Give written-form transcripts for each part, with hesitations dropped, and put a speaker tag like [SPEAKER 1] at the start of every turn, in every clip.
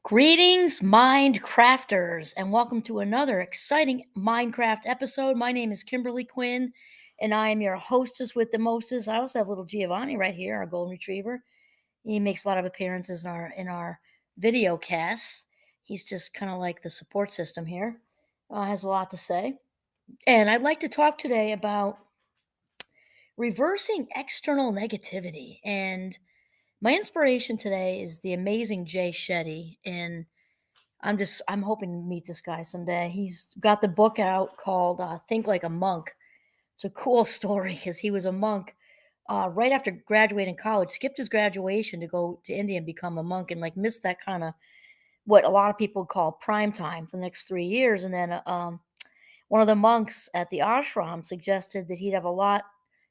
[SPEAKER 1] Greetings, Mind Crafters, and welcome to another exciting Minecraft episode. My name is Kimberly Quinn, and I am your hostess with the mostest. I also have little Giovanni right here, our golden retriever. He makes a lot of appearances in our video casts. He's just kind of like the support system here. Has a lot to say, and I'd like to talk today about reversing external negativity. And my inspiration today is the amazing Jay Shetty, and I'm hoping to meet this guy someday. He's got the book out called Think Like a Monk. It's a cool story because he was a monk right after graduating college, skipped his graduation to go to India and become a monk, and like missed that kind of what a lot of people call prime time for the next 3 years. And then one of the monks at the ashram suggested that he'd have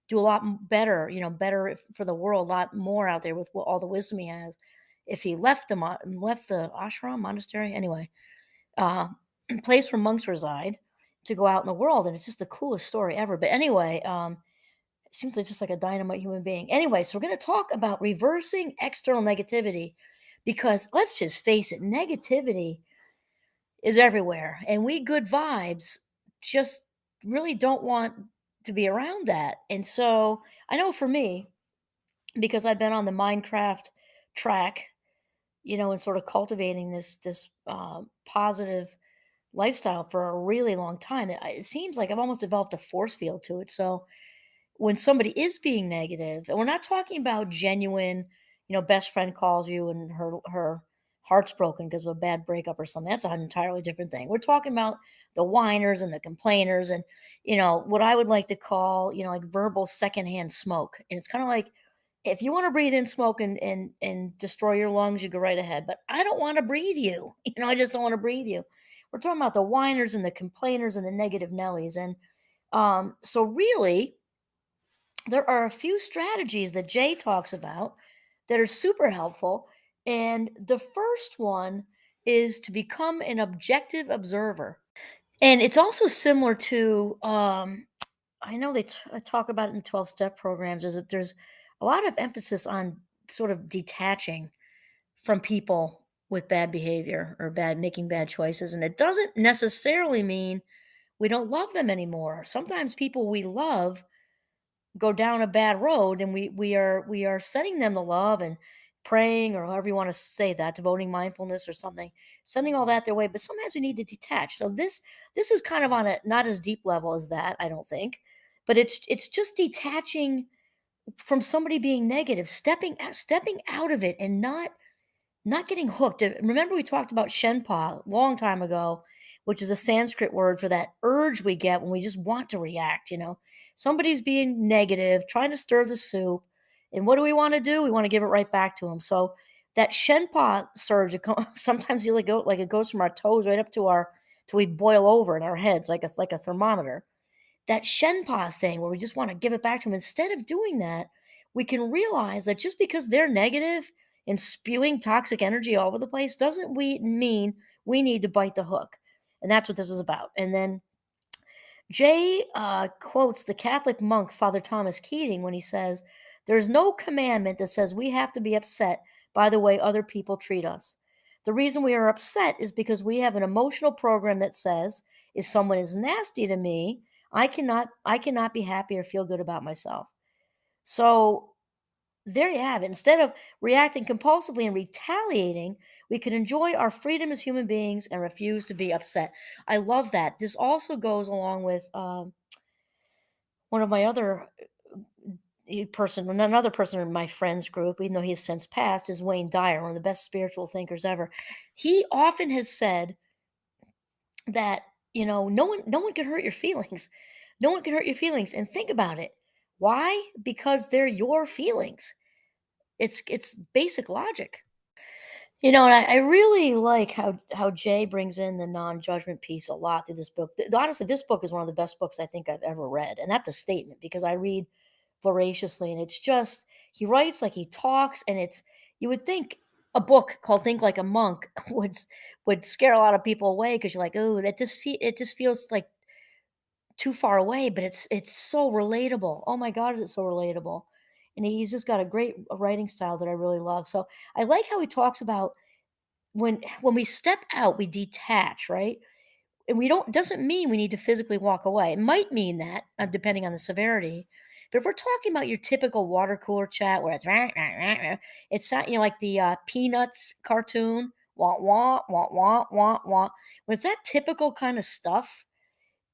[SPEAKER 1] do a lot better, better for the world, a lot more out there with all the wisdom he has if he left the ashram monastery anyway, uh, place where monks reside, to go out in the world. And it's just the coolest story ever. But anyway, seems like just like a dynamite human being. Anyway, so we're going to talk about reversing external negativity because let's just face it, negativity is everywhere. And we good vibes just really don't want to be around that. And so I know for me, because I've been on the Minecraft track, and sort of cultivating this positive lifestyle for a really long time. It seems like I've almost developed a force field to it. So when somebody is being negative, and we're not talking about genuine, best friend calls you and her heart's broken because of a bad breakup or something. That's an entirely different thing. We're talking about the whiners and the complainers and what I would like to call, like verbal secondhand smoke. And it's kind of like if you want to breathe in smoke and destroy your lungs, you go right ahead. But I don't want to breathe you. I just don't want to breathe you. We're talking about the whiners and the complainers and the negative Nellies. And so really there are a few strategies that Jay talks about that are super helpful. And the first one is to become an objective observer. And it's also similar to, I know they talk about it in 12 step programs, is that there's a lot of emphasis on sort of detaching from people with bad behavior or making bad choices. And it doesn't necessarily mean we don't love them anymore. Sometimes people we love go down a bad road, and we are sending them the love and praying, or however you want to say that, devoting mindfulness or something, sending all that their way. But sometimes we need to detach. So this is kind of on a not as deep level as that, I don't think, but it's just detaching from somebody being negative, stepping out of it, and not getting hooked. Remember we talked about shenpa a long time ago, which is a Sanskrit word for that urge we get when we just want to react. Somebody's being negative, trying to stir the soup, and what do we want to do? We want to give it right back to them. So that shenpa surge, sometimes you like it goes from our toes right up to our till we boil over in our heads like a thermometer. That shenpa thing where we just want to give it back to them. Instead of doing that, we can realize that just because they're negative and spewing toxic energy all over the place doesn't we mean we need to bite the hook. And that's what this is about. And then Jay quotes the Catholic monk Father Thomas Keating when he says, "There's no commandment that says we have to be upset by the way other people treat us. The reason we are upset is because we have an emotional program that says, if someone is nasty to me, I cannot be happy or feel good about myself." So there you have it. Instead of reacting compulsively and retaliating, we can enjoy our freedom as human beings and refuse to be upset. I love that. This also goes along with one of my other another person in my friends group, even though he has since passed, is Wayne Dyer, one of the best spiritual thinkers ever. He often has said that no one can hurt your feelings. No one can hurt your feelings. And think about it. Why? Because they're your feelings. It's basic logic. And I really like how Jay brings in the non-judgment piece a lot through this book. Honestly, this book is one of the best books I think I've ever read, and that's a statement because I read voraciously, and it's just he writes like he talks, and it's you would think a book called Think Like a Monk would scare a lot of people away because you're like, oh, it just feels like too far away, but it's so relatable. Oh my God, is it so relatable? And he's just got a great writing style that I really love. So I like how he talks about when we step out, we detach, right? And we don't doesn't mean we need to physically walk away. It might mean that, depending on the severity. But if we're talking about your typical water cooler chat where it's rah, rah, rah, rah, it's not, like the Peanuts cartoon, wah wah wah wah wah wah. When it's that typical kind of stuff,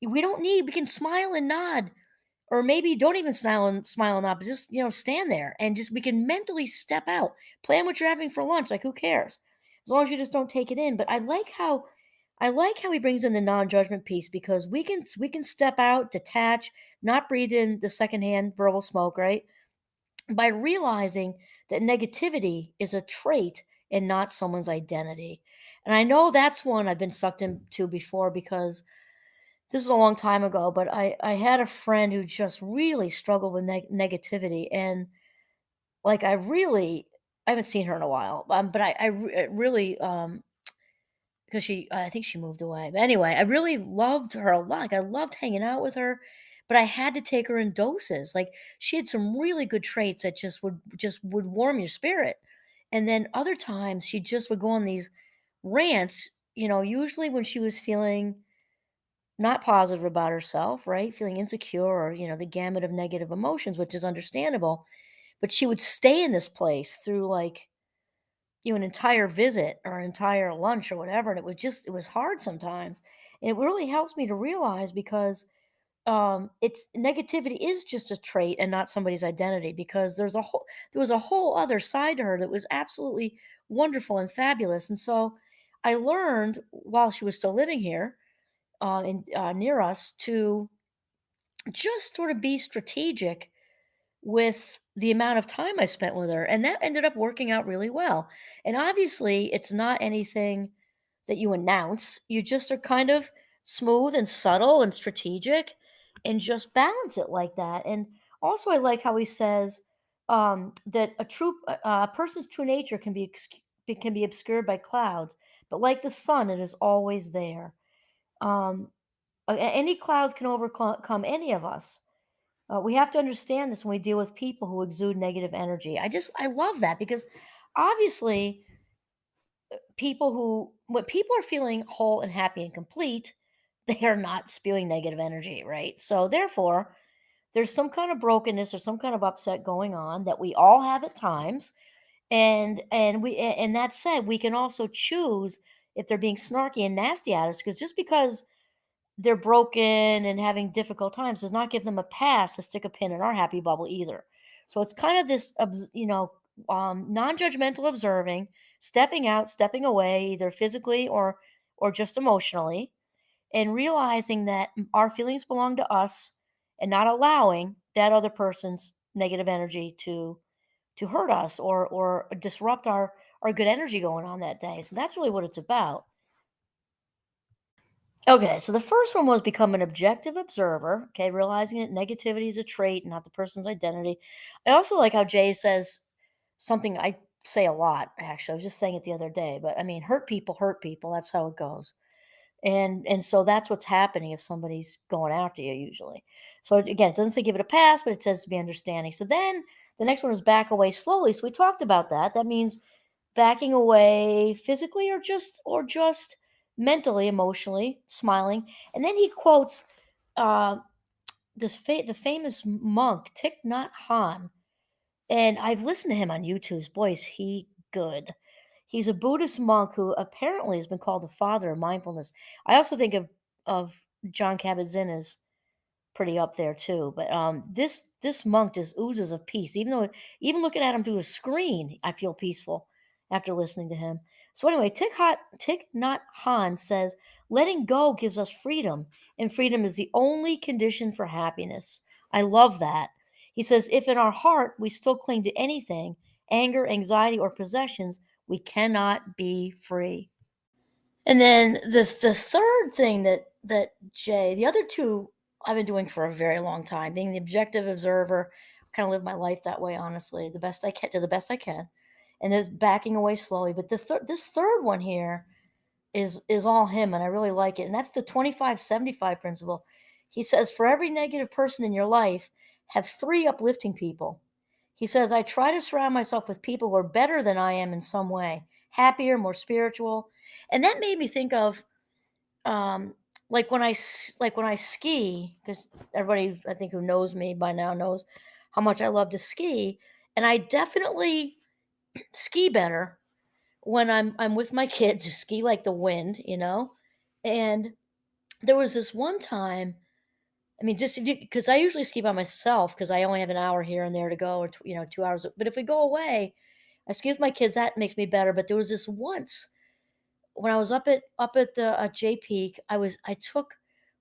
[SPEAKER 1] we can smile and nod, or maybe don't even smile and nod, but just stand there and just we can mentally step out, plan what you're having for lunch. Like who cares, as long as you just don't take it in. But I like how he brings in the non-judgment piece, because we can step out, detach, not breathe in the secondhand verbal smoke, right? By realizing that negativity is a trait and not someone's identity. And I know that's one I've been sucked into before, because this is a long time ago, but I had a friend who just really struggled with negativity, and like I haven't seen her in a while, but I really, because I think she moved away. But anyway, I really loved her a lot. Like, I loved hanging out with her, but I had to take her in doses. Like, she had some really good traits that just would warm your spirit. And then other times she just would go on these rants, usually when she was feeling not positive about herself, right? Feeling insecure, or, the gamut of negative emotions, which is understandable. But she would stay in this place through, like, an entire visit or an entire lunch or whatever. And it was hard sometimes. And it really helps me to realize, because it's negativity is just a trait and not somebody's identity, because there was a whole other side to her that was absolutely wonderful and fabulous. And so I learned while she was still living here, near us, to just sort of be strategic with the amount of time I spent with her, and that ended up working out really well. And obviously, it's not anything that you announce. You just are kind of smooth and subtle and strategic, and just balance it like that. And also, I like how he says that a person's true nature can be obscured by clouds, but like the sun, it is always there. Um, any clouds can overcome any of us. We have to understand this when we deal with people who exude negative energy. I love that, because obviously, when people are feeling whole and happy and complete, they are not spewing negative energy, right? So therefore, there's some kind of brokenness or some kind of upset going on that we all have at times. And that said, we can also choose if they're being snarky and nasty at us, because just because they're broken and having difficult times does not give them a pass to stick a pin in our happy bubble either. So it's kind of this, non-judgmental observing, stepping out, stepping away, either physically or just emotionally, and realizing that our feelings belong to us, and not allowing that other person's negative energy to hurt us or disrupt our good energy going on that day. So that's really what it's about. Okay, so the first one was become an objective observer. Okay, realizing that negativity is a trait, not the person's identity. I also like how Jay says something I say a lot, actually. I was just saying it the other day, but I mean, hurt people hurt people. That's how it goes. And so that's what's happening if somebody's going after you usually. So again, it doesn't say give it a pass, but it says to be understanding. So then the next one is back away slowly. So we talked about that. That means backing away physically, or just mentally, emotionally, smiling. And then he quotes uh, the famous monk Thich Nhat Hanh, and I've listened to him on YouTube. Boy, is he good. He's a Buddhist monk who apparently has been called the father of mindfulness. I also think of John Kabat-Zinn as pretty up there too. But this monk just oozes of peace. Even looking at him through a screen, I feel peaceful after listening to him. So anyway, Thich Nhat Hanh says, "Letting go gives us freedom, and freedom is the only condition for happiness." I love that. He says, "If in our heart we still cling to anything, anger, anxiety, or possessions, we cannot be free." And then the third thing the other two I've been doing for a very long time, being the objective observer, kind of live my life that way, honestly, the best I can, to the best I can, and then backing away slowly. But this third one here is all him, and I really like it. And that's the 25-75 principle. He says, for every negative person in your life, have three uplifting people. He says, I try to surround myself with people who are better than I am in some way, happier, more spiritual. And that made me think of um like when I ski, because everybody I think who knows me by now knows how much I love to ski, and I definitely ski better when I'm with my kids who ski like the wind, you know? And there was this one time, I mean, just because I usually ski by myself because I only have an hour here and there to go, or 2 hours. But if we go away, I ski with my kids. That makes me better. But there was this once when I was up at the J Peak. I took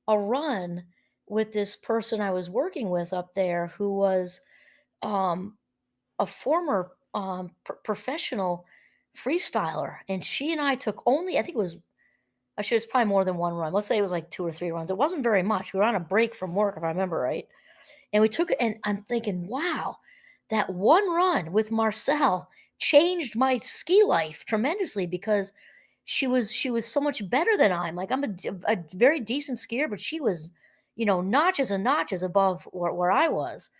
[SPEAKER 1] a run with this person I was working with up there who was um, a former professional freestyler, and she and I took only, I think it was, actually it's probably more than one run. Let's say it was like 2 or 3 runs. It wasn't very much. We were on a break from work, if I remember right. And we took it, and I'm thinking, wow, that one run with Marcel changed my ski life tremendously because she was so much better than I'm. Like I'm a very decent skier, but she was, notches and notches above where I was.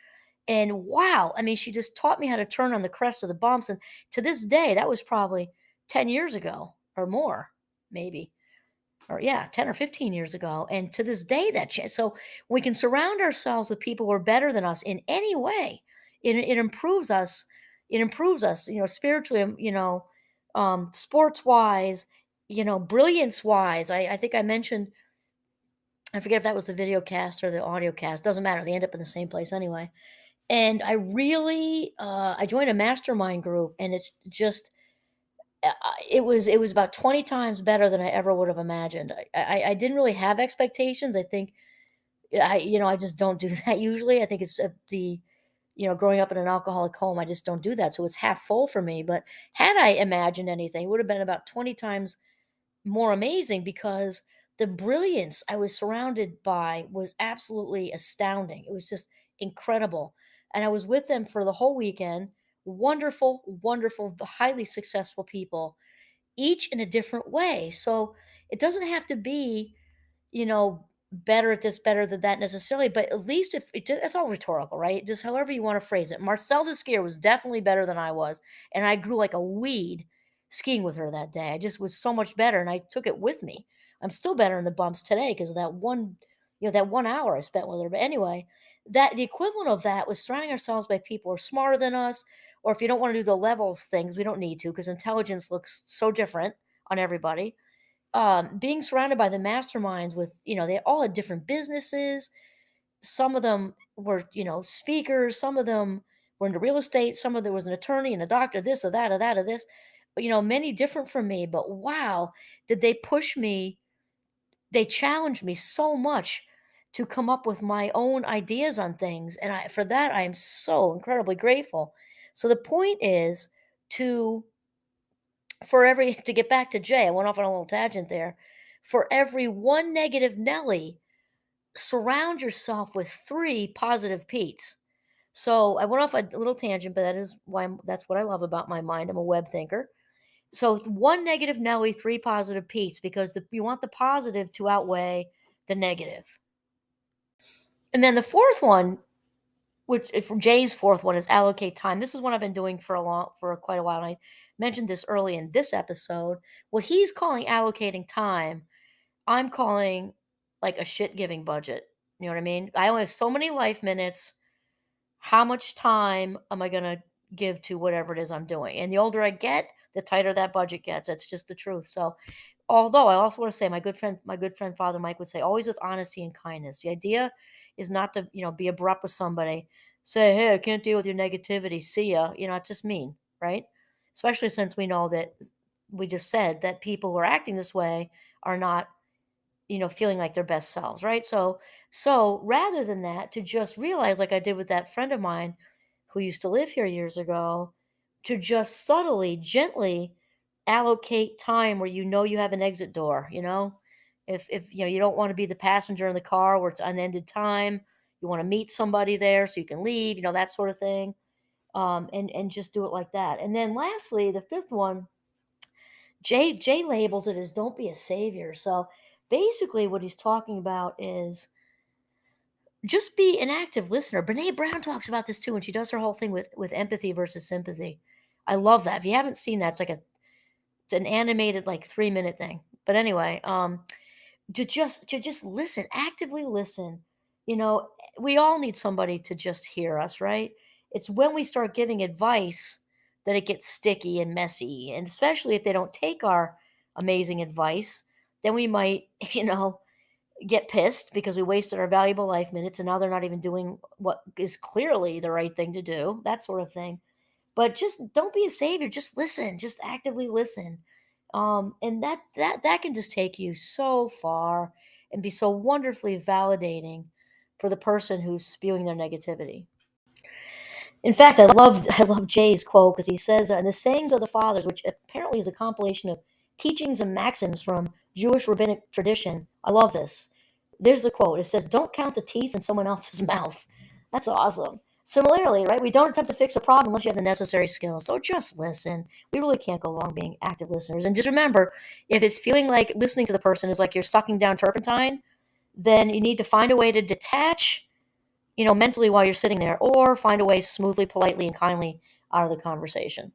[SPEAKER 1] And wow, I mean, she just taught me how to turn on the crest of the bumps. And to this day, that was probably 10 years ago or more, maybe, or yeah, 10 or 15 years ago. And to this day, so we can surround ourselves with people who are better than us in any way. It improves us. It improves us, spiritually, sports wise, brilliance wise. I think I mentioned, I forget if that was the video cast or the audio cast. Doesn't matter. They end up in the same place anyway. And I really, I joined a mastermind group, and it's just, it was about 20 times better than I ever would have imagined. I didn't really have expectations. I think I just don't do that usually. I think it's growing up in an alcoholic home, I just don't do that. So it's half full for me. But had I imagined anything, it would have been about 20 times more amazing because the brilliance I was surrounded by was absolutely astounding. It was just incredible. And I was with them for the whole weekend. Wonderful, wonderful, highly successful people, each in a different way. So it doesn't have to be, better at this, better than that necessarily, but at least if it's all rhetorical, right? Just however you want to phrase it. Marcel the skier was definitely better than I was, and I grew like a weed skiing with her that day. I just was so much better, and I took it with me. I'm still better in the bumps today because of that 1 hour I spent with her. But anyway, that the equivalent of that was surrounding ourselves by people who are smarter than us, or if you don't want to do the levels things, we don't need to because intelligence looks so different on everybody. Being surrounded by the masterminds with, they all had different businesses. Some of them were, speakers. Some of them were into real estate. Some of there was an attorney and a doctor, this or that or that or this. But, many different from me. But wow, did they push me? They challenged me so much to come up with my own ideas on things. And for that, I am so incredibly grateful. So the point is to for every to get back to Jay, I went off on a little tangent there. For every one negative Nelly, surround yourself with three positive Pete's. So I went off a little tangent, but that's what I love about my mind. I'm a web thinker. So one negative Nelly, three positive Pete's, because you want the positive to outweigh the negative. And then the fourth one, from Jay's fourth one, is allocate time. This is what I've been doing for quite a while. And I mentioned this early in this episode. What he's calling allocating time, I'm calling like a shit giving budget. You know what I mean? I only have so many life minutes. How much time am I going to give to whatever it is I'm doing? And the older I get, the tighter that budget gets. That's just the truth. So, although I also want to say my good friend Father Mike would say, always with honesty and kindness. The idea is not to, be abrupt with somebody, say, hey, I can't deal with your negativity. See ya. It's just mean, right? Especially since we know that we just said that people who are acting this way are not, feeling like their best selves, right? So rather than that, to just realize, like I did with that friend of mine who used to live here years ago, to just subtly, gently allocate time where you have an exit door, if you don't want to be the passenger in the car where it's unended time, you want to meet somebody there so you can leave, that sort of thing. And just do it like that. And then lastly, the fifth one, Jay labels it as don't be a savior. So basically what he's talking about is just be an active listener. Brene Brown talks about this too when she does her whole thing with empathy versus sympathy. I love that. If you haven't seen that, it's like a an animated like 3-minute thing. But anyway, to just listen, actively listen. You know, we all need somebody to just hear us, right? It's when we start giving advice that it gets sticky and messy, and especially if they don't take our amazing advice, then we might, get pissed because we wasted our valuable life minutes and now they're not even doing what is clearly the right thing to do, that sort of thing. But just don't be a savior, just listen, just actively listen. And that can just take you so far and be so wonderfully validating for the person who's spewing their negativity. In fact, I love Jay's quote because he says, "And the sayings of the fathers, which apparently is a compilation of teachings and maxims from Jewish rabbinic tradition." I love this. There's the quote. It says, "Don't count the teeth in someone else's mouth." That's awesome. Similarly, right? We don't attempt to fix a problem unless you have the necessary skills. So just listen. We really can't go wrong being active listeners. And just remember, if it's feeling like listening to the person is like you're sucking down turpentine, then you need to find a way to detach, mentally while you're sitting there, or find a way smoothly, politely, and kindly out of the conversation.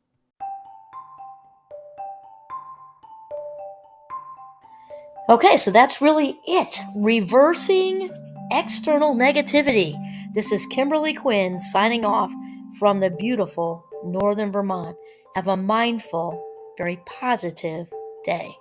[SPEAKER 1] Okay, so that's really it. Reversing external negativity. This is Kimberly Quinn signing off from the beautiful Northern Vermont. Have a mindful, very positive day.